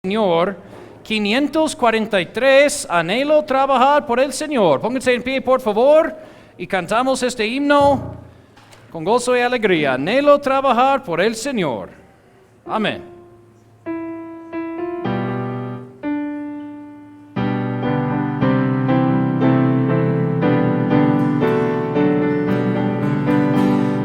Señor, 543, anhelo trabajar por el Señor. Pónganse en pie, por favor, y cantamos este himno con gozo y alegría. Anhelo trabajar por el Señor. Amén.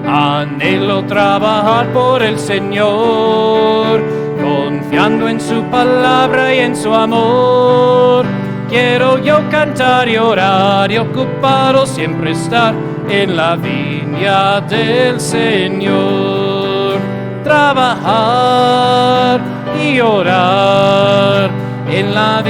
Anhelo trabajar por el Señor, confiando en su palabra y en su amor. Quiero yo cantar y orar y ocupado siempre estar en la viña del Señor. Trabajar y orar en la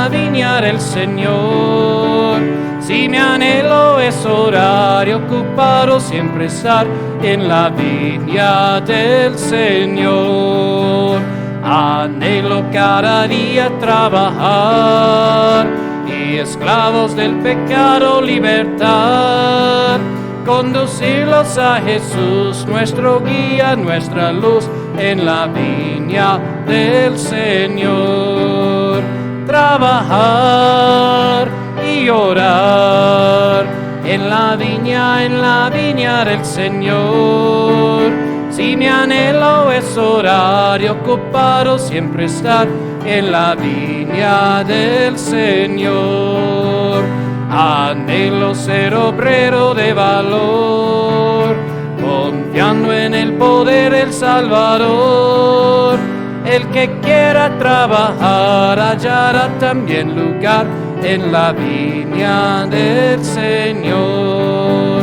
viña del Señor. Si mi anhelo es orar y ocupado siempre estar en la viña del Señor. Anhelo cada día trabajar y esclavos del pecado libertar. Conducirlos a Jesús, nuestro guía, nuestra luz, en la viña del Señor. Trabajar y orar en la viña del Señor. Si mi anhelo es orar y ocupado siempre estar en la viña del Señor. Anhelo ser obrero de valor, confiando en el poder del Salvador. El que quiera trabajar hallará también lugar en la viña del Señor.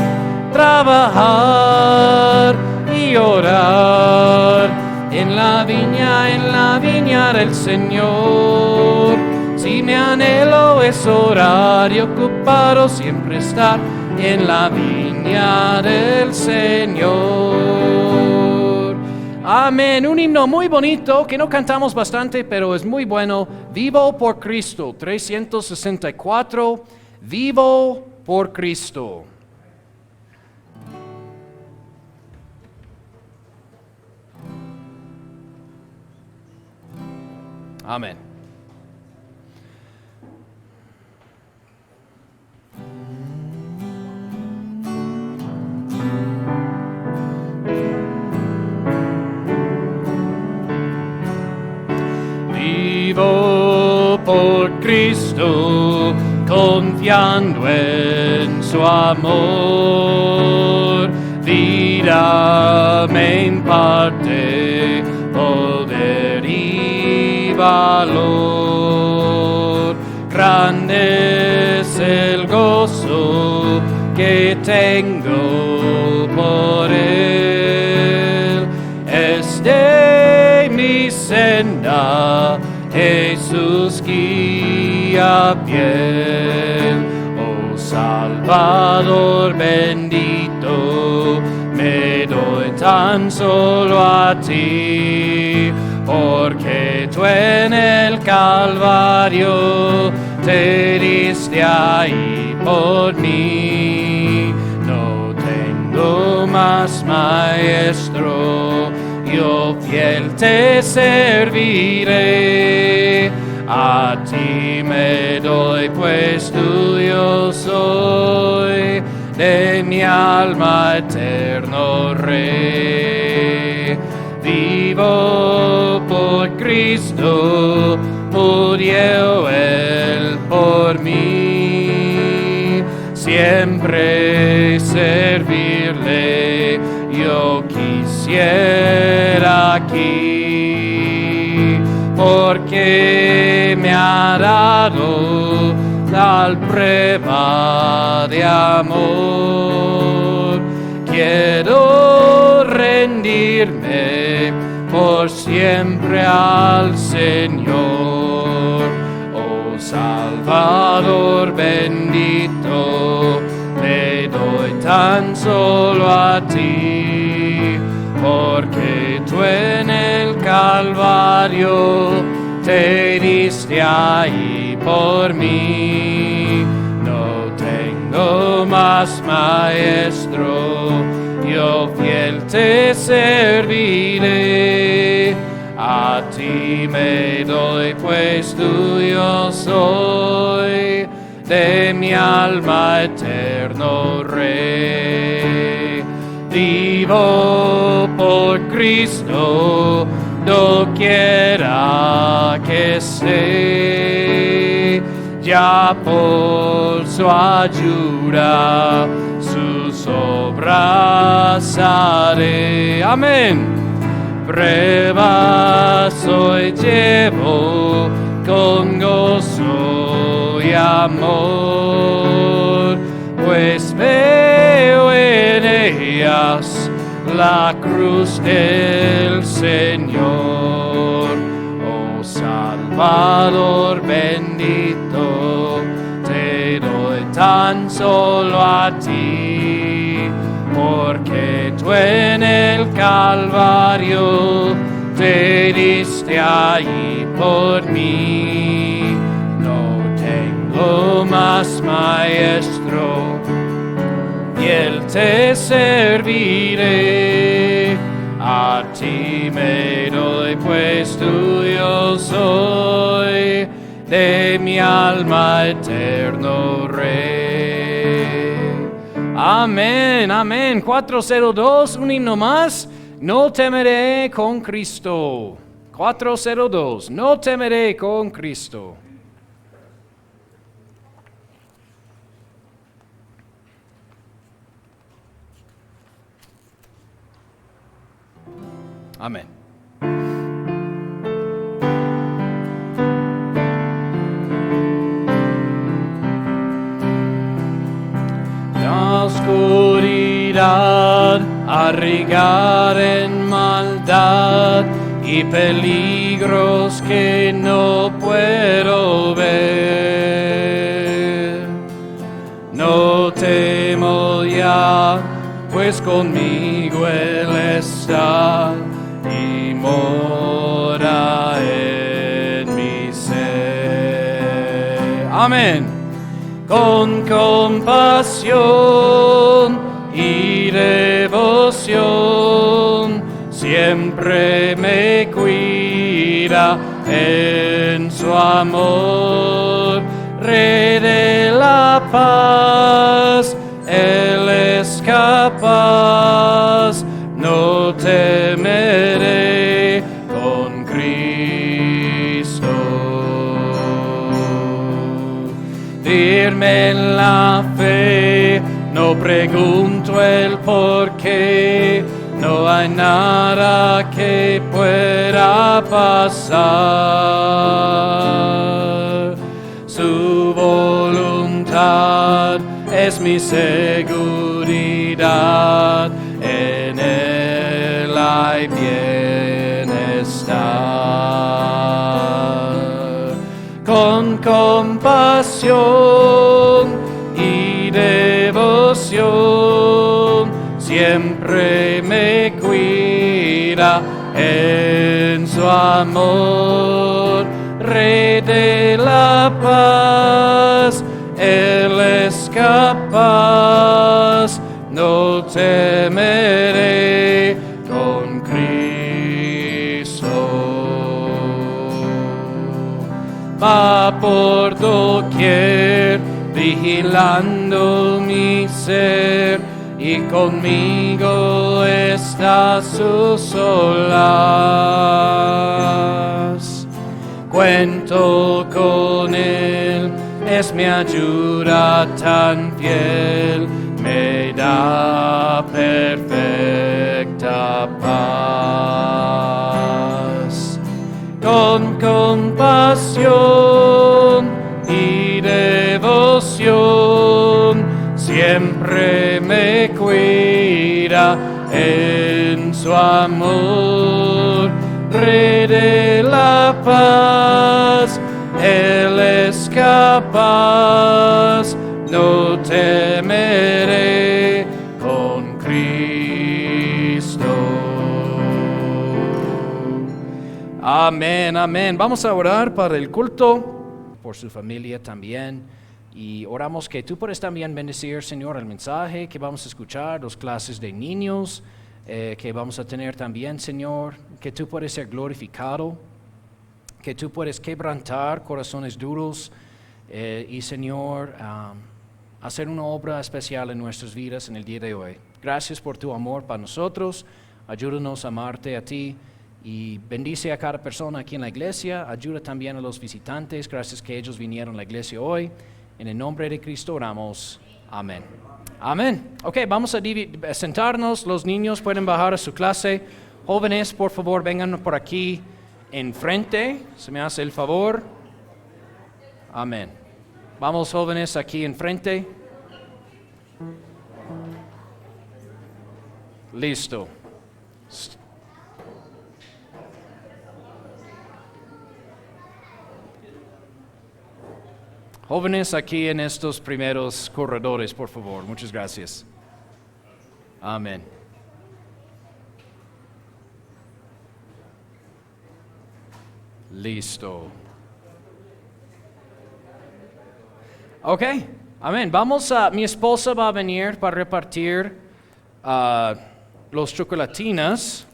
Trabajar y orar en la viña del Señor. Si mi anhelo es orar y ocupado siempre estar en la viña del Señor. Amén. Un himno muy bonito que no cantamos bastante, pero es muy bueno. Vivo por Cristo, 364. Vivo por Cristo. Amén. Vivo por Cristo, confiando en su amor. Vida me imparte poder y valor. Grande es el gozo que tengo por él. Es de mi senda Jesús guía fiel. Oh Salvador bendito, me doy tan solo a ti, porque tú en el Calvario te diste ahí por mí. No tengo más maestro, yo fiel te serviré. A ti me doy, pues tuyo soy, de mi alma eterno Rey. Vivo por Cristo, murió Él por mí. Siempre servirle yo quisiera aquí, porque me ha dado tal prueba de amor. Quiero rendirme por siempre al Señor. Oh Salvador bendito, me doy tan solo a ti, porque tú en el Calvario te diste ahí por mí. No tengo más maestro, yo fiel te serviré. A ti me doy, pues tuyo soy, de mi alma eterno Rey. Vivo por Cristo, doquiera que esté, ya por su ayuda sus obras haré. Amén. Pruebas hoy llevo con gozo y amor, pues veo en ellas la cruz del Señor. Oh Salvador bendito, te doy tan solo a ti, porque tú en el Calvario te diste ahí por mí. No tengo más maestro, y él te serviré. A ti me doy, pues tuyo soy, de mi alma eterno Rey. Amén, amén. 402, un himno más. No temeré con Cristo. 402, no temeré con Cristo. Amén. La oscuridad a regar en maldad y peligros que no puedo ver. No temo ya, pues conmigo Él está y mora en mi ser. Amén. Con compasión y devoción siempre me cuida en su amor. Rey de la paz, Él es capaz, no temeré con Cristo. Firme en la fe, no pregunto el por qué, no hay nada que pueda pasar. Su voluntad es mi seguridad, en Él hay bienestar. Con compasión y devoción siempre me cuida en su amor. Rey de la paz, Él es capaz, no temeré con Cristo. Va por doquier, vigilando mi ser, y conmigo está sus olas. Cuento con Él, es mi ayuda tan fiel, me da perfecta paz. Con compasión y devoción siempre me cuida en su amor. Rey de la paz, Él es capaz, no temeré con Cristo. Amén, amén. Vamos a orar para el culto, por su familia también. Y oramos que tú puedes también bendecir, Señor, el mensaje que vamos a escuchar, las clases de niños que vamos a tener también, Señor, que tú puedes ser glorificado que tú puedes quebrantar corazones duros y Señor, hacer una obra especial en nuestras vidas en el día de hoy. Gracias por tu amor para nosotros, ayúdanos a amarte a ti y bendice a cada persona aquí en la iglesia, ayuda también a los visitantes, gracias que ellos vinieron a la iglesia hoy. En el nombre de Cristo oramos. Amén. Amén. Ok, vamos a sentarnos, los niños pueden bajar a su clase. Jóvenes, por favor, vengan por aquí enfrente, se me hace el favor. Amén. Vamos, jóvenes, aquí enfrente. Listo. Jóvenes aquí en estos primeros corredores, por favor. Muchas gracias. Amén. Listo. Ok, amén. Mi esposa va a venir para repartir los chocolatinas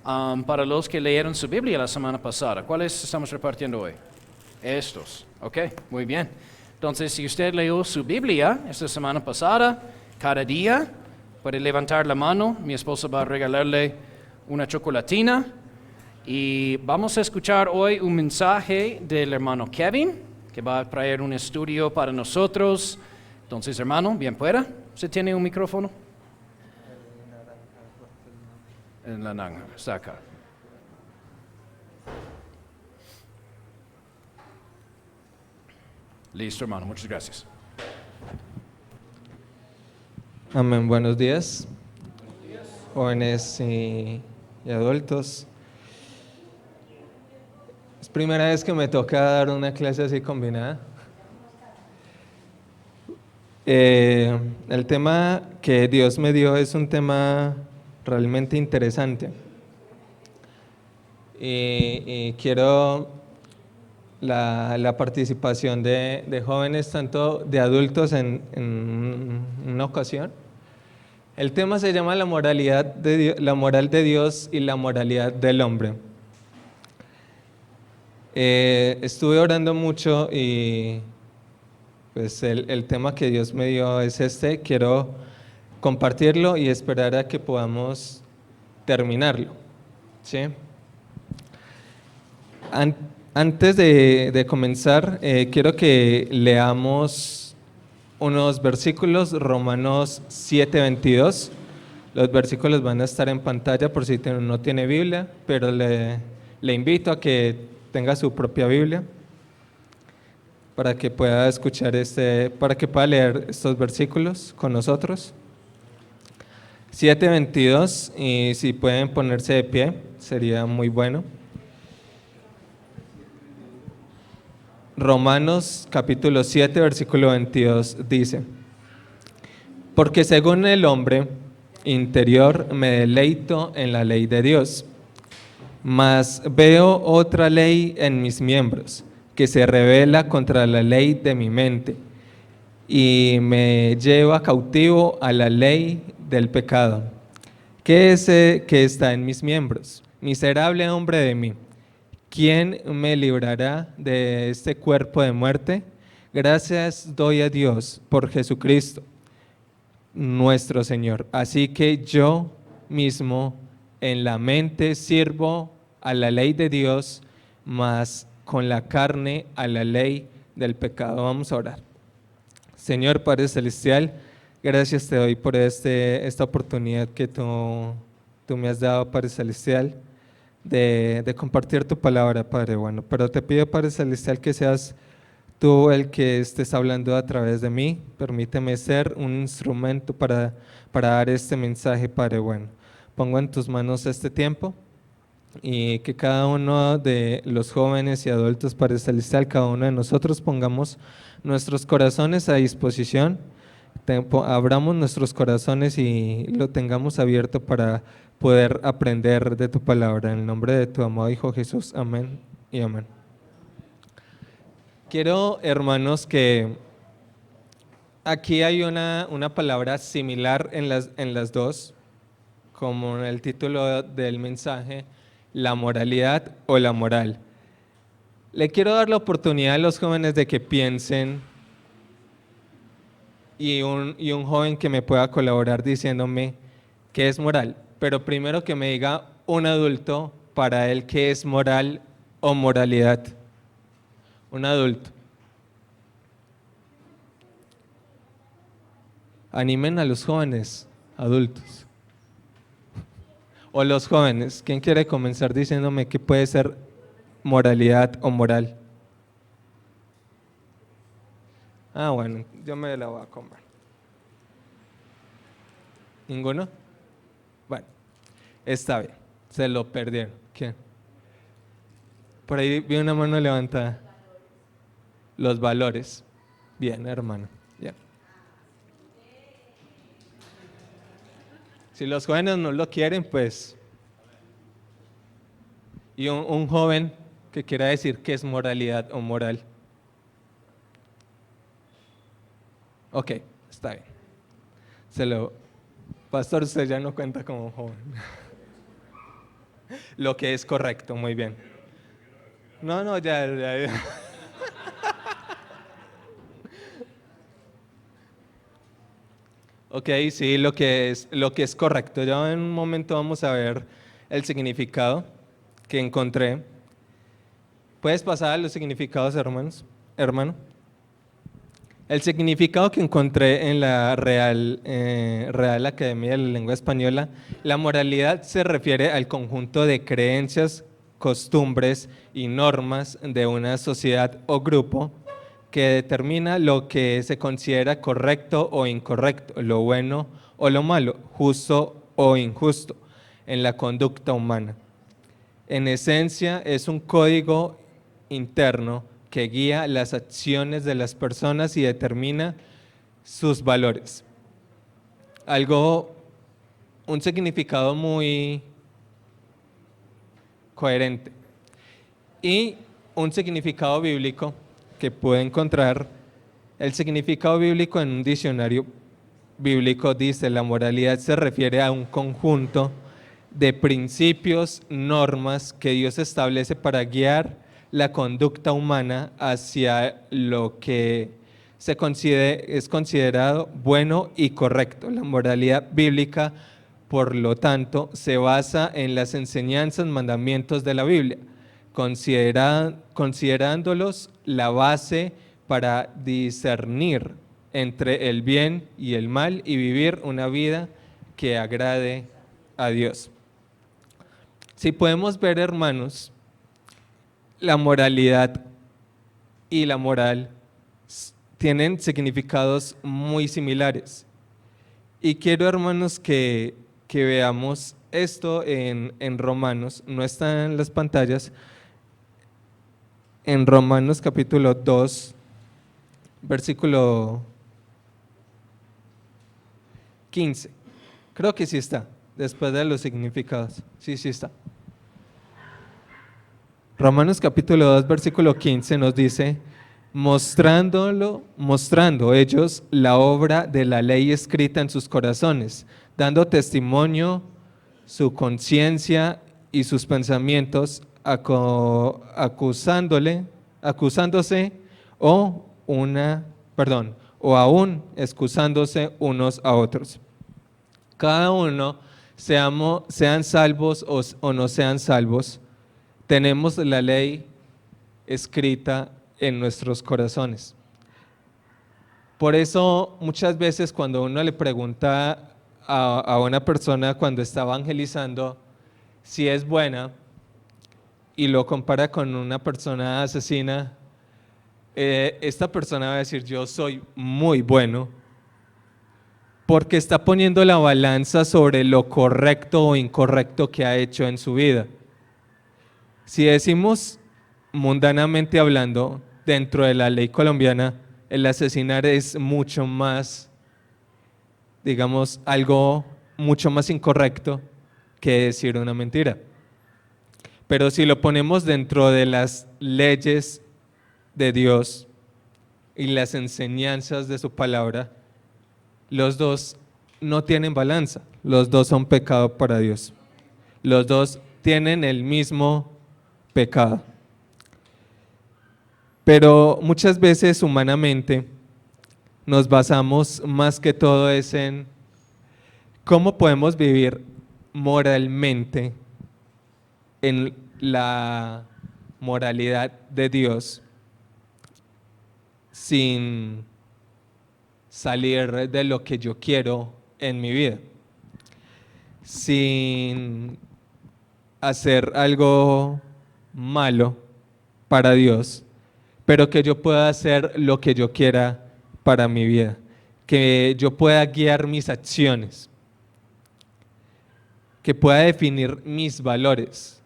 para los que leyeron su Biblia la semana pasada. ¿Cuáles estamos repartiendo hoy? Estos. Ok, muy bien. Entonces, si usted leyó su Biblia esta semana pasada, cada día puede levantar la mano. Mi esposa va a regalarle una chocolatina. Y vamos a escuchar hoy un mensaje del hermano Kevin, que va a traer un estudio para nosotros. Entonces, hermano, bien pueda. ¿Usted tiene un micrófono? En la naranja, está acá. Listo, hermano, muchas gracias. Amén, buenos días, jóvenes y adultos. Es primera vez que me toca dar una clase así combinada. El tema que Dios me dio es un tema realmente interesante. Y quiero la participación de jóvenes, tanto de adultos en una ocasión. El tema se llama la moral de Dios y la moralidad del hombre. Estuve orando mucho y pues el tema que Dios me dio es este. Quiero compartirlo y esperar a que podamos terminarlo, ¿sí? Antes de comenzar, quiero que leamos unos versículos, Romanos 7:22. Los versículos van a estar en pantalla por si no tiene Biblia, pero le invito a que tenga su propia Biblia para que pueda escuchar para que pueda leer estos versículos con nosotros. 7:22, y si pueden ponerse de pie, sería muy bueno. Romanos capítulo 7, versículo 22 dice: porque según el hombre interior me deleito en la ley de Dios, mas veo otra ley en mis miembros, que se rebela contra la ley de mi mente, y me lleva cautivo a la ley del pecado, que está en mis miembros. Miserable hombre de mí, ¿quién me librará de este cuerpo de muerte? Gracias doy a Dios por Jesucristo, nuestro Señor. Así que yo mismo en la mente sirvo a la ley de Dios, mas con la carne a la ley del pecado. Vamos a orar. Señor Padre Celestial, gracias te doy por esta oportunidad que tú me has dado, Padre Celestial, de compartir tu palabra, Padre bueno. Pero te pido, Padre Celestial, que seas tú el que estés hablando a través de mí. Permíteme ser un instrumento para dar este mensaje, Padre bueno. Pongo en tus manos este tiempo y que cada uno de los jóvenes y adultos, Padre Celestial, cada uno de nosotros pongamos nuestros corazones a disposición, abramos nuestros corazones y lo tengamos abierto para poder aprender de tu palabra. En el nombre de tu amado Hijo Jesús, amén y amén. Quiero, hermanos, que aquí hay una palabra similar en las dos, como en el título del mensaje, la moralidad o la moral. Le quiero dar la oportunidad a los jóvenes de que piensen y un joven que me pueda colaborar diciéndome qué es moral, pero primero que me diga un adulto para él qué es moral o moralidad. Un adulto. Animen a los jóvenes adultos. O los jóvenes, ¿quién quiere comenzar diciéndome qué puede ser moralidad o moral? Ah, bueno, yo me la voy a comer. ¿Ninguno? Bueno, está bien, se lo perdieron. ¿Quién? Por ahí vi una mano levantada. Los valores. Bien, hermano. Bien. Si los jóvenes no lo quieren, pues. Y un joven que quiera decir qué es moralidad o moral. Ok, está bien. Pastor, usted ya no cuenta como joven. Lo que es correcto, muy bien. No, ya. Ok, sí, lo que es correcto. Ya en un momento vamos a ver el significado que encontré. ¿Puedes pasar a los significados, hermano? El significado que encontré en la Real Academia de la Lengua Española, la moralidad se refiere al conjunto de creencias, costumbres y normas de una sociedad o grupo que determina lo que se considera correcto o incorrecto, lo bueno o lo malo, justo o injusto en la conducta humana. En esencia, es un código interno que guía las acciones de las personas y determina sus valores. Un significado muy coherente. Y un significado bíblico que puede encontrar, el significado bíblico en un diccionario bíblico dice: la moralidad se refiere a un conjunto de principios, normas que Dios establece para guiar la conducta humana hacia lo que es considerado bueno y correcto. La moralidad bíblica, por lo tanto, se basa en las enseñanzas, mandamientos de la Biblia, considerándolos la base para discernir entre el bien y el mal y vivir una vida que agrade a Dios. Si podemos ver, hermanos, la moralidad y la moral tienen significados muy similares. Y quiero, hermanos, que veamos esto en Romanos, no está en las pantallas, en Romanos capítulo 2, versículo 15. Creo que sí está, después de los significados. Sí está. Romanos capítulo 2, versículo 15 nos dice: mostrando ellos la obra de la ley escrita en sus corazones, dando testimonio su conciencia y sus pensamientos, acusándose o aún excusándose unos a otros. Cada uno, sean salvos o no sean salvos, tenemos la ley escrita en nuestros corazones. Por eso muchas veces cuando uno le pregunta a una persona cuando está evangelizando si es buena y lo compara con una persona asesina, esta persona va a decir: yo soy muy bueno, porque está poniendo la balanza sobre lo correcto o incorrecto que ha hecho en su vida. Si decimos mundanamente hablando, dentro de la ley colombiana, el asesinar es mucho más, digamos, algo mucho más incorrecto que decir una mentira. Pero si lo ponemos dentro de las leyes de Dios y las enseñanzas de su palabra, los dos no tienen balanza, los dos son pecado para Dios. Los dos tienen el mismo pecado. Pero muchas veces humanamente nos basamos más que todo es en cómo podemos vivir moralmente en la moralidad de Dios sin salir de lo que yo quiero en mi vida, sin hacer algo malo para Dios, pero que yo pueda hacer lo que yo quiera para mi vida, que yo pueda guiar mis acciones, que pueda definir mis valores.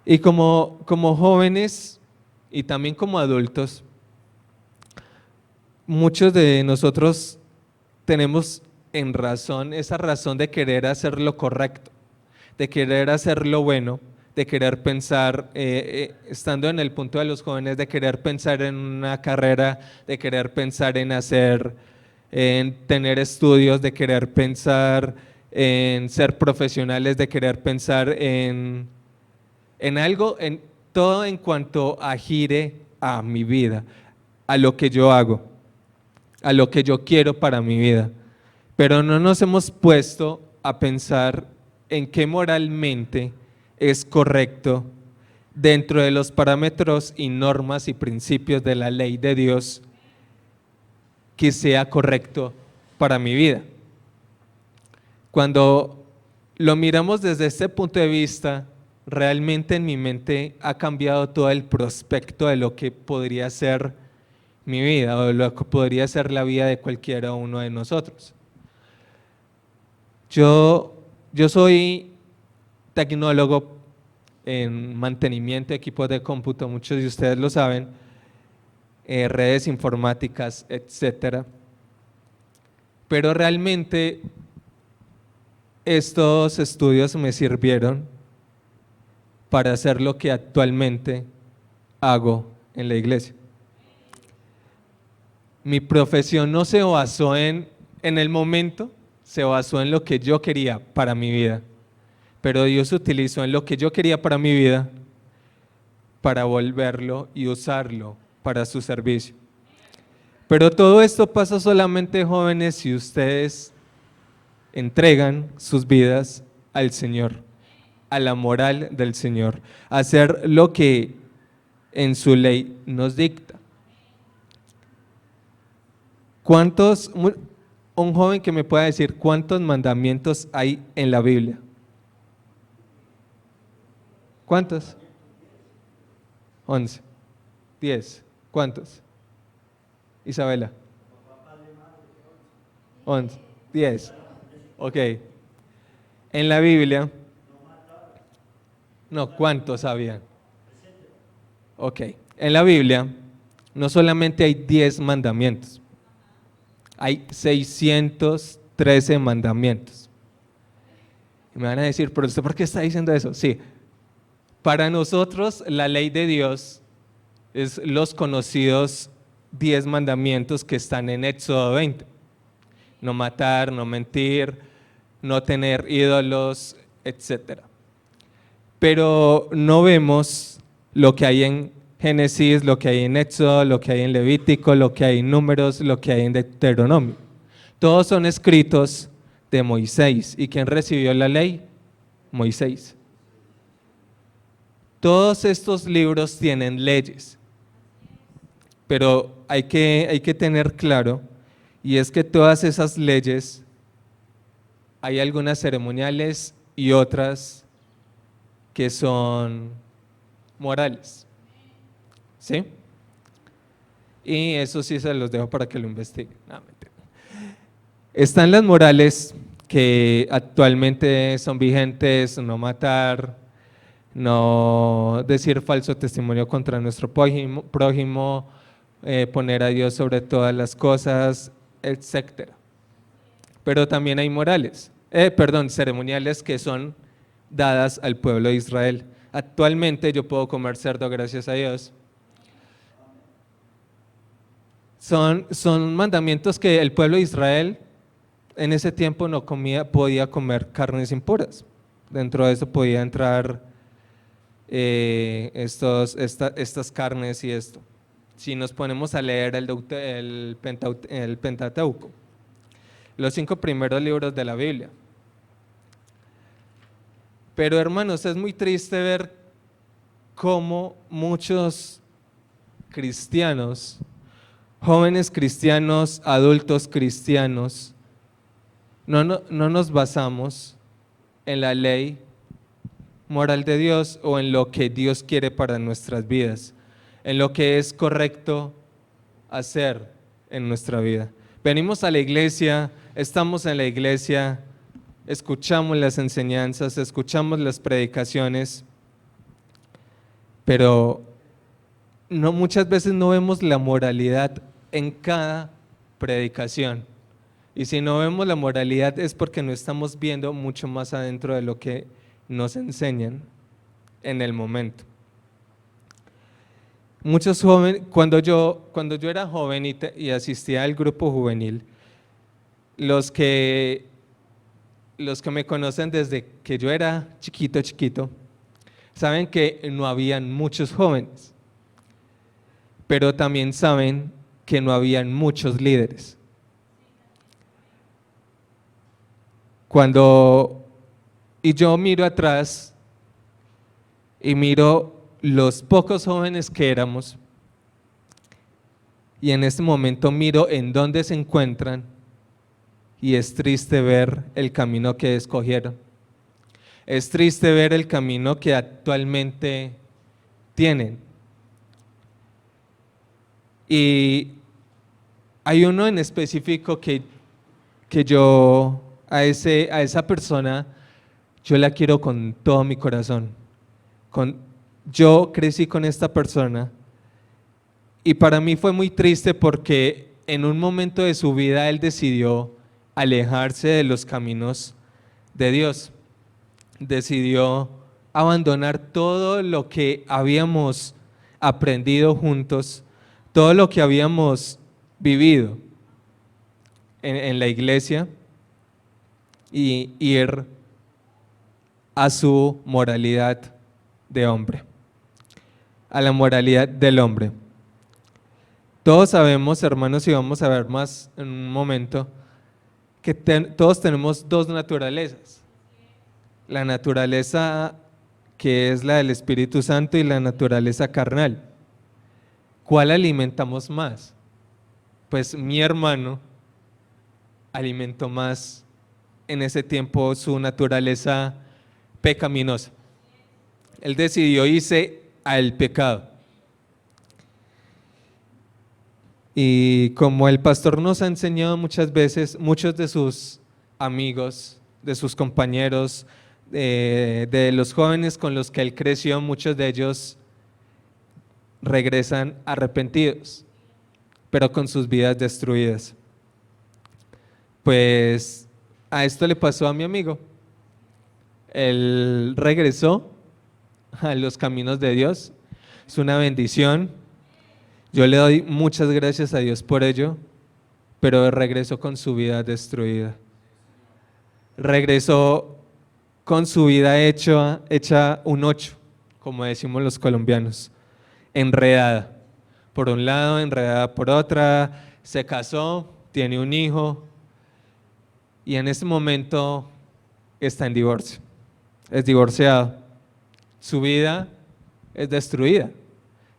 Y como jóvenes y también como adultos, muchos de nosotros tenemos esa razón de querer hacer lo correcto, de querer hacer lo bueno, de querer pensar, estando en el punto de los jóvenes, de querer pensar en una carrera, de querer pensar en tener estudios, de querer pensar en ser profesionales, de querer pensar en algo, en todo en cuanto a gire a mi vida, a lo que yo hago, a lo que yo quiero para mi vida. Pero no nos hemos puesto a pensar en qué moralmente es correcto dentro de los parámetros y normas y principios de la ley de Dios que sea correcto para mi vida. Cuando lo miramos desde este punto de vista, realmente en mi mente ha cambiado todo el prospecto de lo que podría ser mi vida o de lo que podría ser la vida de cualquiera uno de nosotros. Yo soy tecnólogo en mantenimiento de equipos de cómputo, muchos de ustedes lo saben, redes informáticas, etcétera. Pero realmente estos estudios me sirvieron para hacer lo que actualmente hago en la iglesia. Mi profesión no se basó en el momento, se basó en lo que yo quería para mi vida, pero Dios utilizó en lo que yo quería para mi vida para volverlo y usarlo para su servicio. Pero todo esto pasa solamente, jóvenes, si ustedes entregan sus vidas al Señor, a la moral del Señor, a hacer lo que en su ley nos dicta. Un joven que me pueda decir cuántos mandamientos hay en la Biblia? ¿Cuántos? 11, 10, ¿cuántos? Isabela. 11, 10, ok. En la Biblia, no, ¿cuántos habían? Ok, en la Biblia no solamente hay 10 mandamientos, hay 613 mandamientos. Y me van a decir, pero ¿usted por qué está diciendo eso? Sí, para nosotros la ley de Dios es los conocidos 10 mandamientos que están en Éxodo 20. No matar, no mentir, no tener ídolos, etc. Pero no vemos lo que hay en Génesis, lo que hay en Éxodo, lo que hay en Levítico, lo que hay en Números, lo que hay en Deuteronomio. Todos son escritos de Moisés. ¿Y quién recibió la ley? Moisés. Todos estos libros tienen leyes, pero hay que tener claro, y es que todas esas leyes, hay algunas ceremoniales y otras que son morales, ¿sí? Y eso sí se los dejo para que lo investiguen. No, mentira. Están las morales que actualmente son vigentes: no matar, no decir falso testimonio contra nuestro prójimo, poner a Dios sobre todas las cosas, etc. Pero también hay ceremoniales que son dadas al pueblo de Israel. Actualmente yo puedo comer cerdo, gracias a Dios. Son mandamientos que el pueblo de Israel en ese tiempo no podía comer carnes impuras. Dentro de eso podía entrar estas carnes y esto. Si nos ponemos a leer el Pentateuco, los 5 primeros libros de la Biblia. Pero hermanos, es muy triste ver cómo muchos cristianos, jóvenes cristianos, adultos cristianos, no nos basamos en la ley moral de Dios o en lo que Dios quiere para nuestras vidas, en lo que es correcto hacer en nuestra vida. Venimos a la iglesia, estamos en la iglesia, escuchamos las enseñanzas, escuchamos las predicaciones, pero muchas veces no vemos la moralidad en cada predicación. Y si no vemos la moralidad es porque no estamos viendo mucho más adentro de lo que nos enseñan en el momento. Muchos jóvenes, cuando yo era joven y asistía al grupo juvenil, los que me conocen desde que yo era chiquito, saben que no habían muchos jóvenes, pero también saben que no habían muchos líderes. Y yo miro atrás y miro los pocos jóvenes que éramos, y en este momento miro en dónde se encuentran, y es triste ver el camino que escogieron. Es triste ver el camino que actualmente tienen. Y hay uno en específico que yo, a esa persona, yo la quiero con todo mi corazón. Yo crecí con esta persona y para mí fue muy triste porque en un momento de su vida él decidió alejarse de los caminos de Dios. Decidió abandonar todo lo que habíamos aprendido juntos, todo lo que habíamos vivido en la iglesia y ir a su moralidad de hombre, a la moralidad del hombre. Todos sabemos, hermanos, y vamos a ver más en un momento, que todos tenemos dos naturalezas. La naturaleza que es la del Espíritu Santo y la naturaleza carnal. ¿Cuál alimentamos más? Pues mi hermano alimentó más en ese tiempo su naturaleza pecaminosa. Él decidió irse al pecado. Y como el pastor nos ha enseñado muchas veces, muchos de sus amigos, de sus compañeros, de los jóvenes con los que él creció, muchos de ellos regresan arrepentidos, pero con sus vidas destruidas. Pues a esto le pasó a mi amigo. Él regresó a los caminos de Dios. Es una bendición. Yo le doy muchas gracias a Dios por ello, pero regresó con su vida destruida. Regresó con su vida hecha un 8, como decimos los colombianos, enredada. Por un lado, enredada por otra, se casó, tiene un hijo y en este momento está en divorcio. Es divorciado. Su vida es destruida.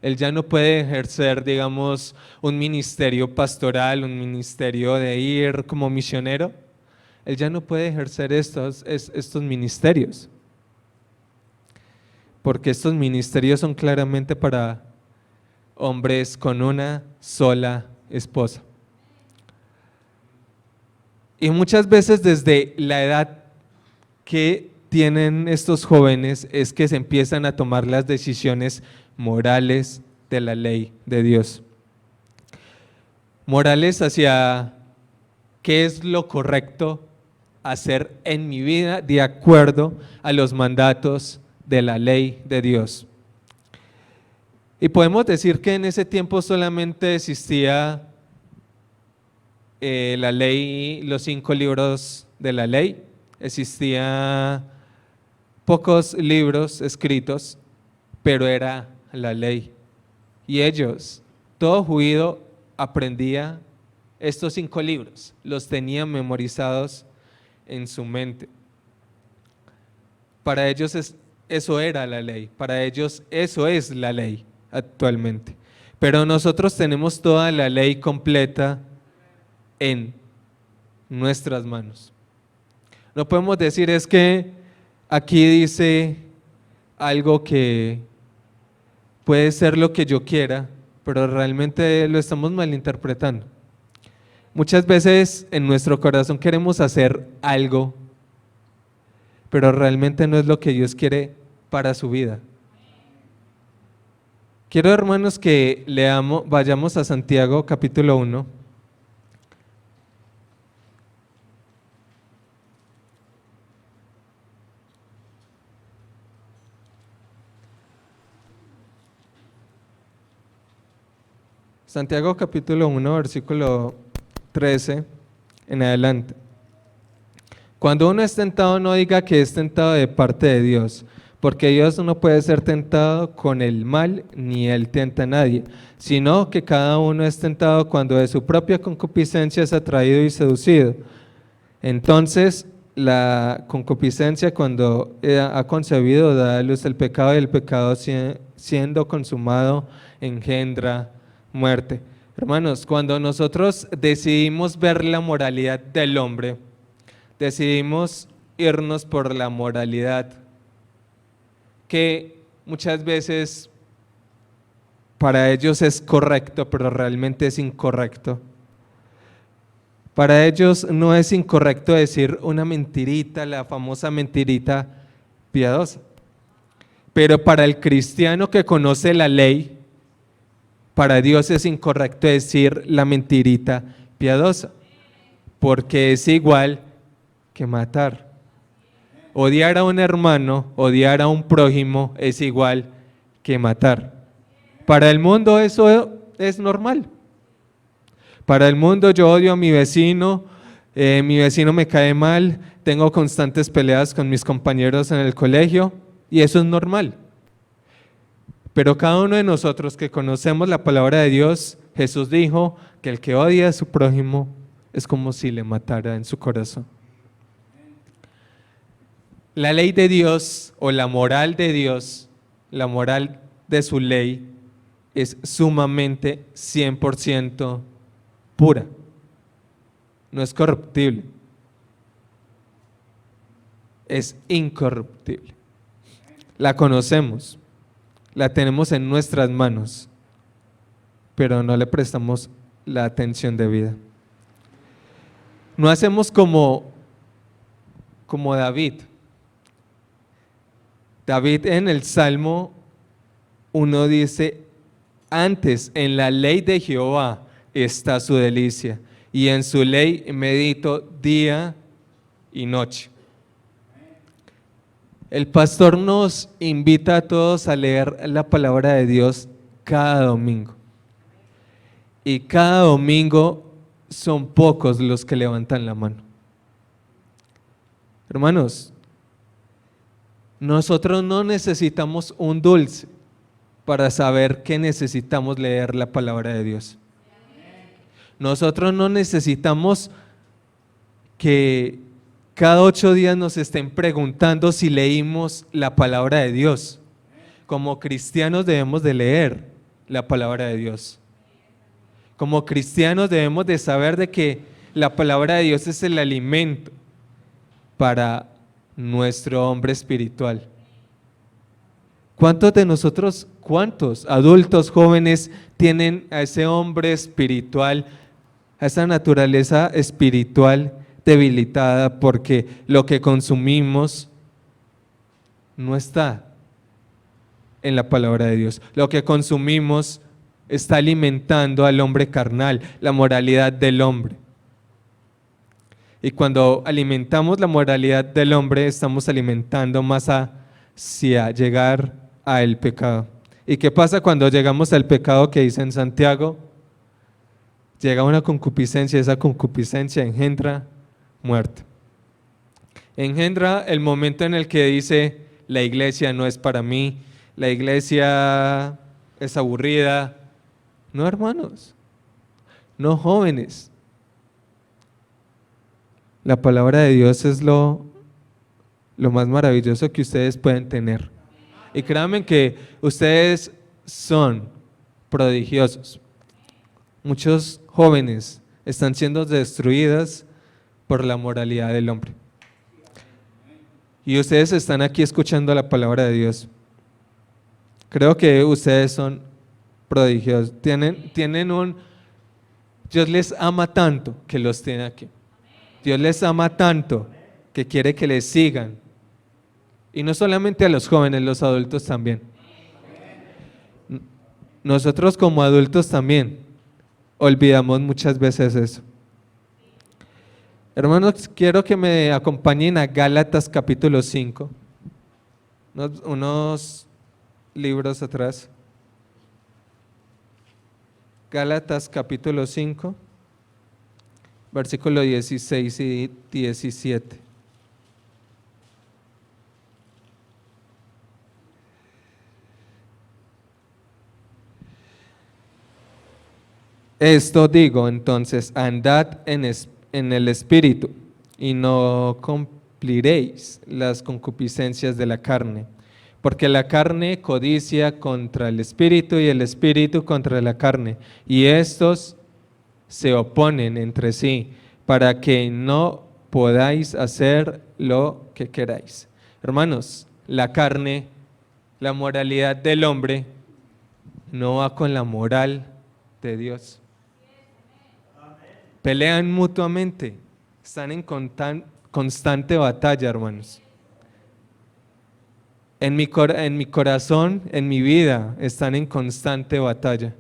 Él ya no puede ejercer, digamos, un ministerio pastoral, un ministerio de ir como misionero. Él ya no puede ejercer estos ministerios, porque estos ministerios son claramente para hombres con una sola esposa. Y muchas veces desde la edad que tienen estos jóvenes es que se empiezan a tomar las decisiones morales de la ley de Dios. Morales hacia qué es lo correcto hacer en mi vida de acuerdo a los mandatos de la ley de Dios. Y podemos decir que en ese tiempo solamente existía la ley, los 5 libros de la ley, existía pocos libros escritos, pero era la ley. Y ellos, todo judío aprendía estos 5 libros, los tenían memorizados en su mente. Para ellos eso era la ley, para ellos eso es la ley actualmente. Pero nosotros tenemos toda la ley completa en nuestras manos. No podemos decir es que aquí dice algo que puede ser lo que yo quiera, pero realmente lo estamos malinterpretando. Muchas veces en nuestro corazón queremos hacer algo, pero realmente no es lo que Dios quiere para su vida. Quiero, hermanos, que vayamos a Santiago capítulo 1. Santiago capítulo 1, versículo 13 en adelante. Cuando uno es tentado, no diga que es tentado de parte de Dios, porque Dios no puede ser tentado con el mal, ni Él tienta a nadie, sino que cada uno es tentado cuando de su propia concupiscencia es atraído y seducido. Entonces, la concupiscencia, cuando ha concebido, da a luz el pecado, y el pecado, siendo consumado, engendra muerte. Hermanos, cuando nosotros decidimos ver la moralidad del hombre, decidimos irnos por la moralidad que muchas veces para ellos es correcto, pero realmente es incorrecto. Para ellos no es incorrecto decir una mentirita, la famosa mentirita piadosa. Pero para el cristiano que conoce la ley, para Dios es incorrecto decir la mentirita piadosa, porque es igual que matar. Odiar a un hermano, odiar a un prójimo es igual que matar. Para el mundo eso es normal. Para el mundo yo odio a mi vecino me cae mal, tengo constantes peleas con mis compañeros en el colegio y eso es normal. Pero cada uno de nosotros que conocemos la palabra de Dios, Jesús dijo que el que odia a su prójimo es como si le matara en su corazón. La ley de Dios o la moral de Dios, la moral de su ley es sumamente 100% pura, no es corruptible, es incorruptible. La conocemos, la tenemos en nuestras manos, pero no le prestamos la atención debida. No hacemos como David. David en el Salmo 1 dice: antes en la ley de Jehová está su delicia, y en su ley medito día y noche. El pastor nos invita a todos a leer la palabra de Dios cada domingo. Y cada domingo son pocos los que levantan la mano. Hermanos, nosotros no necesitamos un dulce para saber que necesitamos leer la palabra de Dios. Nosotros no necesitamos que cada 8 días nos estén preguntando si leímos la palabra de Dios. Como cristianos debemos de leer la palabra de Dios. Como cristianos debemos de saber de que la palabra de Dios es el alimento para nuestro hombre espiritual. ¿Cuántos de nosotros, cuántos adultos jóvenes tienen a ese hombre espiritual, a esa naturaleza espiritual debilitada porque lo que consumimos no está en la palabra de Dios? Lo que consumimos está alimentando al hombre carnal, la moralidad del hombre. Y cuando alimentamos la moralidad del hombre, estamos alimentando más hacia llegar al pecado. ¿Y qué pasa cuando llegamos al pecado que dice en Santiago? Llega una concupiscencia, esa concupiscencia engendra muerte. Engendra el momento en el que dice: la iglesia no es para mí, la iglesia es aburrida. No, hermanos, no, jóvenes. La palabra de Dios es lo más maravilloso que ustedes pueden tener. Y créanme que ustedes son prodigiosos. Muchos jóvenes están siendo destruidos por la moralidad del hombre. Y ustedes están aquí escuchando la palabra de Dios. Creo que ustedes son prodigiosos. Dios les ama tanto que los tiene aquí. Dios les ama tanto que quiere que les sigan. Y no solamente a los jóvenes, los adultos también. Nosotros como adultos también olvidamos muchas veces eso. Hermanos, quiero que me acompañen a Gálatas capítulo 5, unos libros atrás. Gálatas capítulo 5, versículo 16 y 17. Esto digo entonces, andad en el Espíritu y no cumpliréis las concupiscencias de la carne, porque la carne codicia contra el Espíritu y el Espíritu contra la carne, y estos se oponen entre sí para que no podáis hacer lo que queráis. Hermanos, la carne, la moralidad del hombre no va con la moral de Dios. Pelean mutuamente, están en constante batalla, hermanos. En mi corazón, en mi vida, están en constante batalla.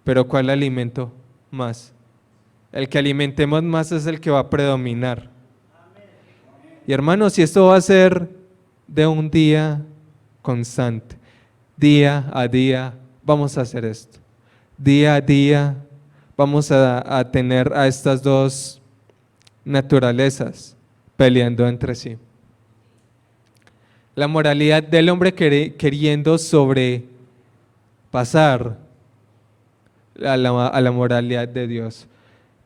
Pero ¿cuál alimento más? El que alimentemos más es el que va a predominar. Y hermanos, si esto va a ser de un día constante, día a día, vamos a hacer esto. Día a día vamos a tener a estas dos naturalezas peleando entre sí. La moralidad del hombre queriendo sobrepasar a la moralidad de Dios.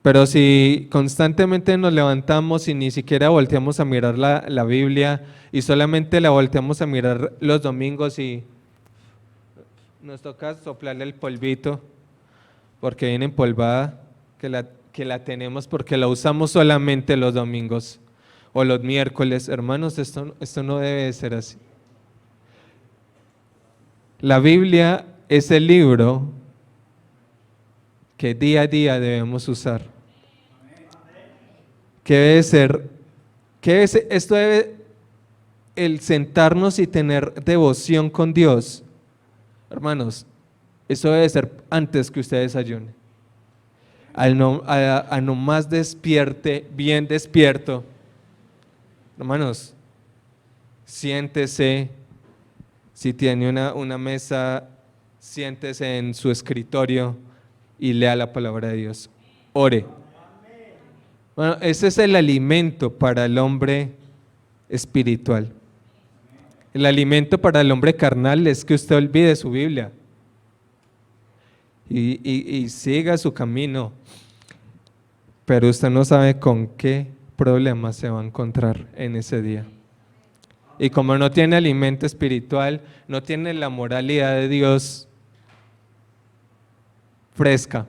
Pero si constantemente nos levantamos y ni siquiera volteamos a mirar la Biblia y solamente la volteamos a mirar los domingos y nos toca soplarle el polvito porque viene empolvada, que la tenemos porque la usamos solamente los domingos o los miércoles. Hermanos, esto no debe de ser así. La Biblia es el libro que día a día debemos usar. Esto debe el sentarnos y tener devoción con Dios. Hermanos, eso debe ser antes que usted desayune. A no más despierte, bien despierto. Hermanos, siéntese, si tiene una mesa, siéntese en su escritorio y lea la palabra de Dios. Ore. Bueno, ese es el alimento para el hombre espiritual. El alimento para el hombre carnal es que usted olvide su Biblia y siga su camino, pero usted no sabe con qué problemas se va a encontrar en ese día. Y como no tiene alimento espiritual, no tiene la moralidad de Dios fresca,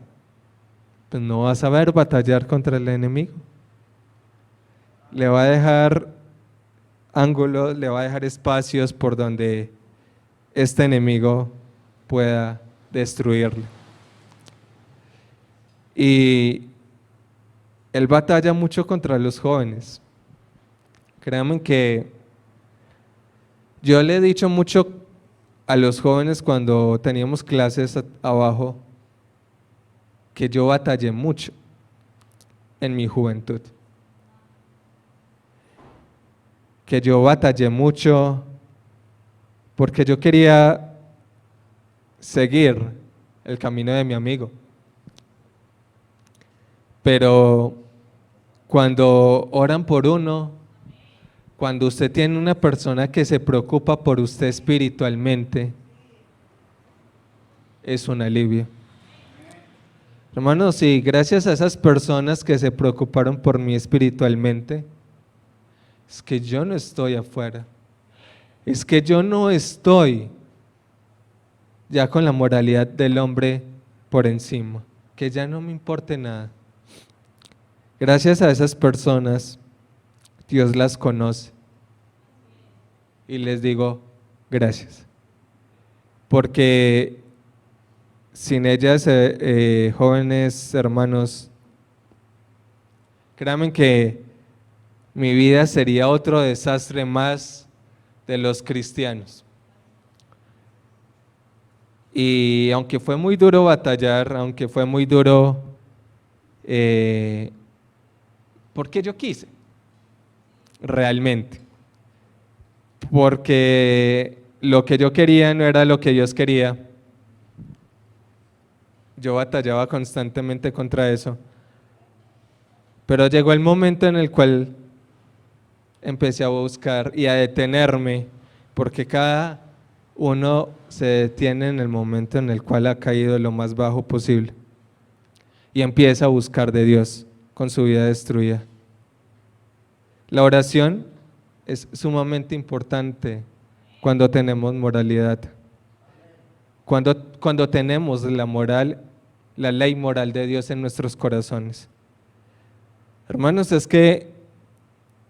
pues no va a saber batallar contra el enemigo. Le va a dejar ángulos, le va a dejar espacios por donde este enemigo pueda destruirle. Y él batalla mucho contra los jóvenes. Créanme que yo le he dicho mucho a los jóvenes cuando teníamos clases abajo que yo batallé mucho en mi juventud. Que yo batallé mucho porque yo quería seguir el camino de mi amigo. Pero cuando oran por uno, cuando usted tiene una persona que se preocupa por usted espiritualmente, es un alivio. Hermanos, sí, gracias a esas personas que se preocuparon por mí espiritualmente, es que yo no estoy afuera, es que yo no estoy ya con la moralidad del hombre por encima, que ya no me importe nada. Gracias a esas personas, Dios las conoce y les digo gracias, porque sin ellas, jóvenes hermanos, créanme que mi vida sería otro desastre más de los cristianos. Y aunque fue muy duro batallar, aunque fue muy duro, porque yo quise, realmente. Porque lo que yo quería no era lo que Dios quería. Yo batallaba constantemente contra eso. Pero llegó el momento en el cual empecé a buscar y a detenerme, porque cada uno se detiene en el momento en el cual ha caído lo más bajo posible y empieza a buscar de Dios con su vida destruida. La oración es sumamente importante cuando tenemos moralidad, cuando tenemos la moral, la ley moral de Dios en nuestros corazones. Hermanos, es que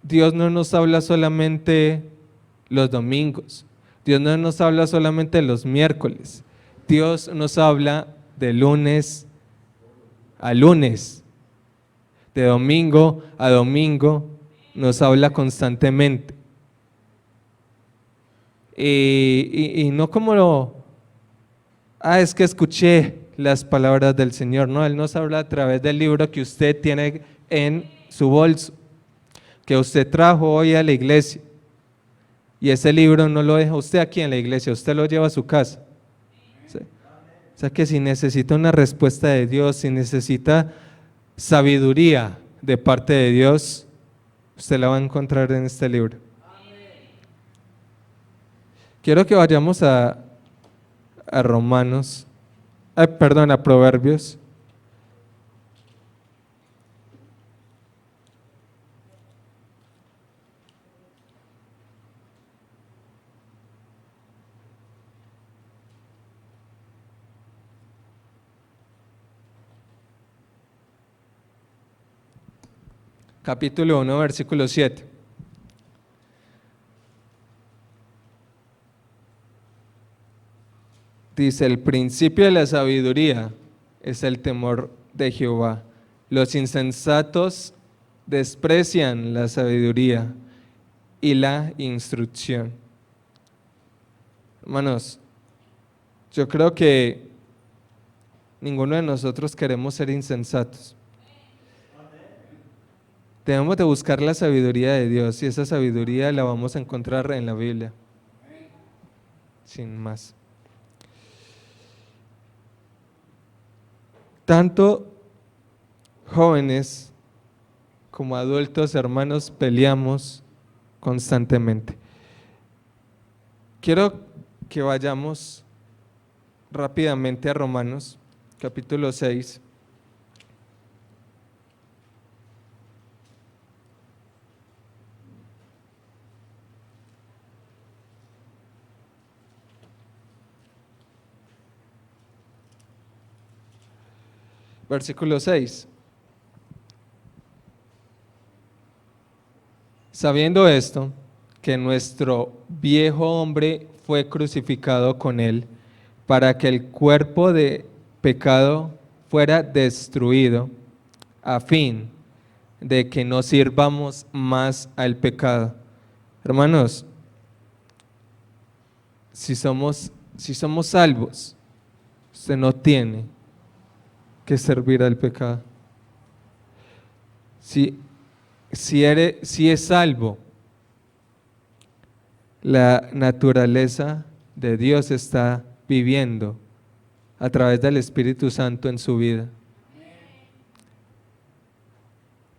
Dios no nos habla solamente los domingos, Dios no nos habla solamente los miércoles, Dios nos habla de lunes a lunes, de domingo a domingo, nos habla constantemente. Y no como es que escuché las palabras del Señor, no, Él nos habla a través del libro que usted tiene en su bolso, que usted trajo hoy a la iglesia, y ese libro no lo deja usted aquí en la iglesia, usted lo lleva a su casa. ¿Sí? O sea que si necesita una respuesta de Dios, si necesita sabiduría de parte de Dios, usted la va a encontrar en este libro. Quiero que vayamos a Romanos, perdón, a Proverbios. Capítulo 1, versículo 7. Dice, el principio de la sabiduría es el temor de Jehová. Los insensatos desprecian la sabiduría y la instrucción. Hermanos, yo creo que ninguno de nosotros queremos ser insensatos. Debemos de buscar la sabiduría de Dios y esa sabiduría la vamos a encontrar en la Biblia. Sin más. Tanto jóvenes como adultos, hermanos, peleamos constantemente. Quiero que vayamos rápidamente a Romanos, capítulo 6. Versículo 6. Sabiendo esto, que nuestro viejo hombre fue crucificado con él, para que el cuerpo de pecado fuera destruido, a fin de que no sirvamos más al pecado. Hermanos, si somos salvos, usted no tiene que servir al pecado. Si es salvo, la naturaleza de Dios está viviendo a través del Espíritu Santo en su vida.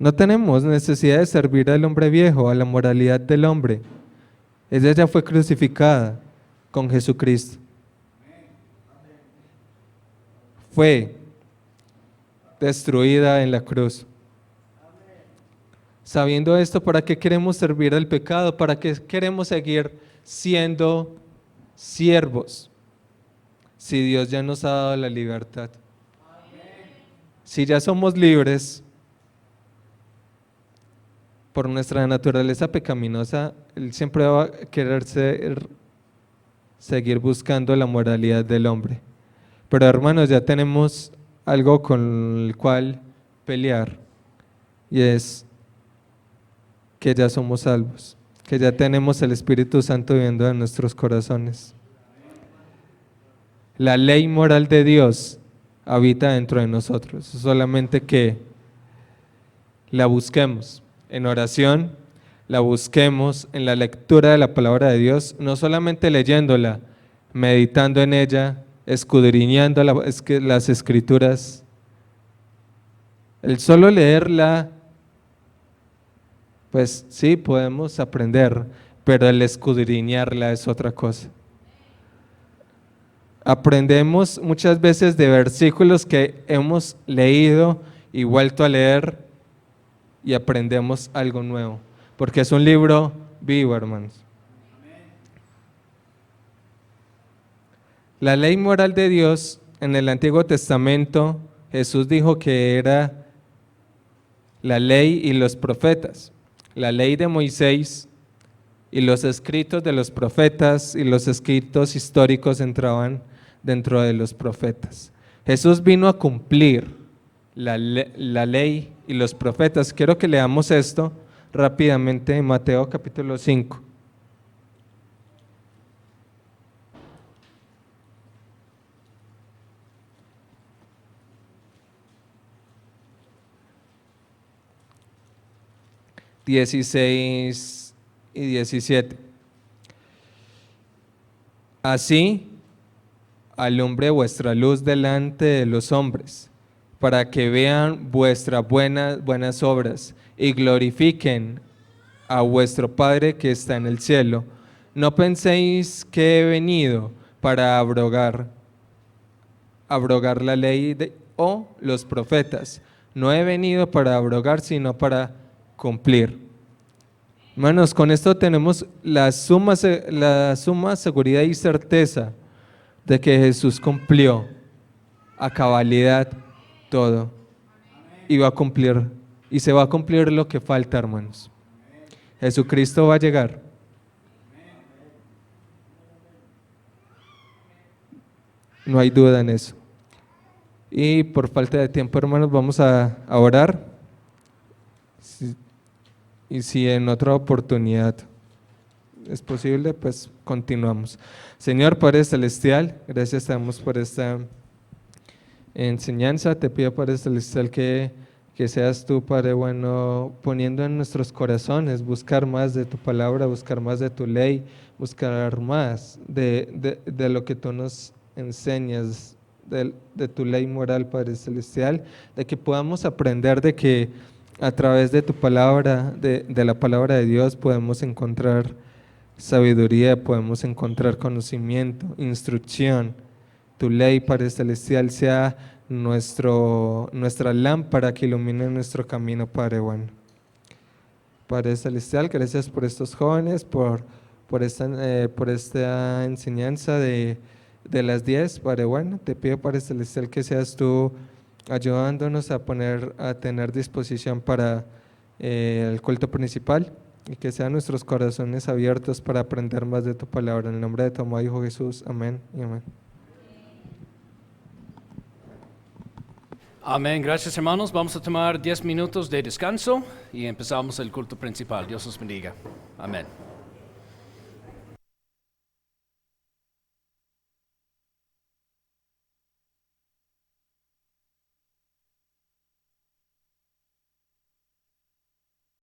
No tenemos necesidad de servir al hombre viejo, a la moralidad del hombre. Ella ya fue crucificada con Jesucristo. Fue destruida en la cruz. Sabiendo esto, ¿para qué queremos servir al pecado? ¿Para qué queremos seguir siendo siervos? Si Dios ya nos ha dado la libertad. Si ya somos libres, por nuestra naturaleza pecaminosa, Él siempre va a querer seguir buscando la moralidad del hombre. Pero hermanos, ya tenemos algo con el cual pelear, y es que ya somos salvos, que ya tenemos el Espíritu Santo viviendo en nuestros corazones. La ley moral de Dios habita dentro de nosotros, solamente que la busquemos en oración, la busquemos en la lectura de la palabra de Dios, no solamente leyéndola, meditando en ella, escudriñando las escrituras. El solo leerla, pues sí, podemos aprender, pero el escudriñarla es otra cosa. Aprendemos muchas veces de versículos que hemos leído y vuelto a leer y aprendemos algo nuevo, porque es un libro vivo, hermanos. La ley moral de Dios en el Antiguo Testamento, Jesús dijo que era la ley y los profetas. La ley de Moisés y los escritos de los profetas y los escritos históricos entraban dentro de los profetas. Jesús vino a cumplir la ley y los profetas. Quiero que leamos esto rápidamente en Mateo capítulo 5. (16 y 17). Así alumbre vuestra luz delante de los hombres, para que vean vuestras buenas obras y glorifiquen a vuestro Padre que está en el cielo. No penséis que he venido para abrogar la ley o los profetas. No he venido para abrogar, sino para cumplir. Hermanos, con esto tenemos la suma seguridad y certeza de que Jesús cumplió a cabalidad todo, y va a cumplir, y se va a cumplir lo que falta, hermanos. Jesucristo va a llegar. No hay duda en eso. Y por falta de tiempo, hermanos, vamos a orar. Y si en otra oportunidad es posible, pues continuamos. Señor Padre Celestial, gracias te damos por esta enseñanza. Te pido, Padre Celestial, que seas tú, Padre bueno, poniendo en nuestros corazones buscar más de tu palabra, buscar más de tu ley, buscar más de lo que tú nos enseñas, de tu ley moral, Padre Celestial, de que podamos aprender de que a través de tu palabra, de la palabra de Dios, podemos encontrar sabiduría, podemos encontrar conocimiento, instrucción. Tu ley, Padre Celestial, sea nuestra lámpara que ilumine nuestro camino, Padre bueno. Padre Celestial, gracias por estos jóvenes, por esta enseñanza de las 10, Padre bueno. Te pido, Padre Celestial, que seas tú ayudándonos a tener disposición para el culto principal, y que sean nuestros corazones abiertos para aprender más de tu palabra. En el nombre de tu amado Hijo Jesús, amén y amén. Amén, gracias hermanos. Vamos a tomar 10 minutos de descanso y empezamos el culto principal. Dios os bendiga. Amén.